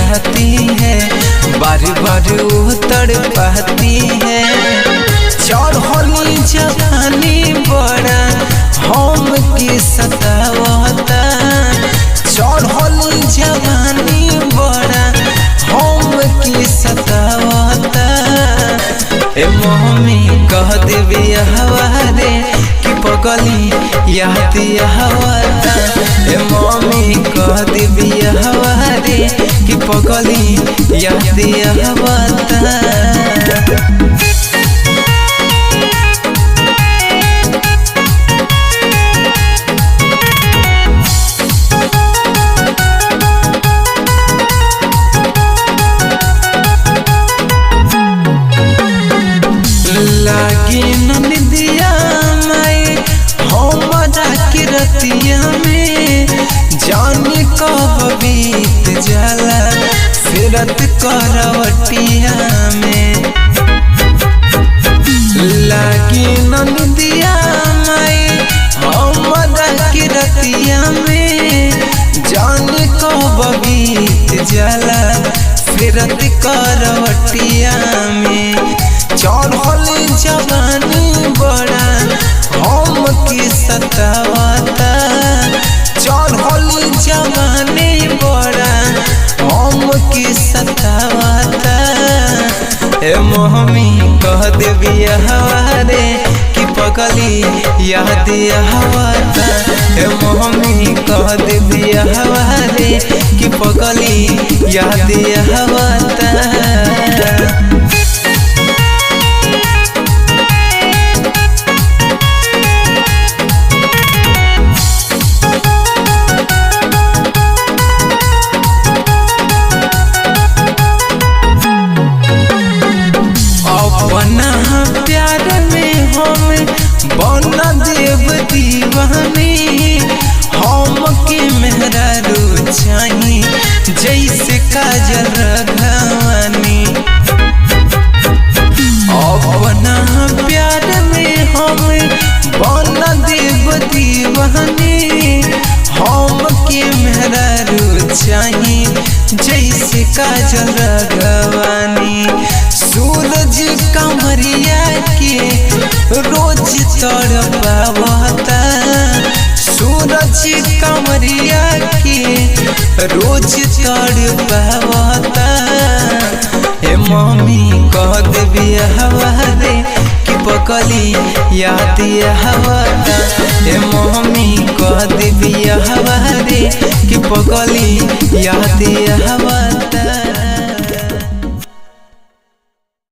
रहती है, बार बार वो तड़पाती है। चढ़ली जवानी बड़ा हम के सतावता, चढ़ली जवानी बड़ा हम के सतावता। ए मम्मी कह देवे हवारे कि पगली याद आवता। ए मम्मी कह देवे हवारे कि पगली याद आवता। लागे नदिया माई हमरा के रतिया में, जाने कब बीत जाला फिरत करवटिया में। लागे नदिया माई हमरा के रतिया में, जाने कब बीत जाला फिरत करवटिया में। चढ़ल जवानी बड़ा हम के सतावता, चढ़ल जवानी बड़ा हम के सतावता। ए मम्मी कह देवी हवारे कि पगली याद आवता। ए मम्मी कह देवी हवारे कि पगली याद आवता। अपना प्यार में हम बना देव दीवानी, हम के मेहरारू चाही जैसे काजल राघवानी। अपना प्यार में हम बना देव दीवानी, हम के मेहरारू चाही जैसे काजल राघवानी। सूरज कमरिया के रोज तड़पावता, सूरज कमरिया के रोज तड़पावता। ए मम्मी कह देवी हवारे कि पगली याद आवता। ए मम्मी कह देवी हवारे कि पगली याद आवता।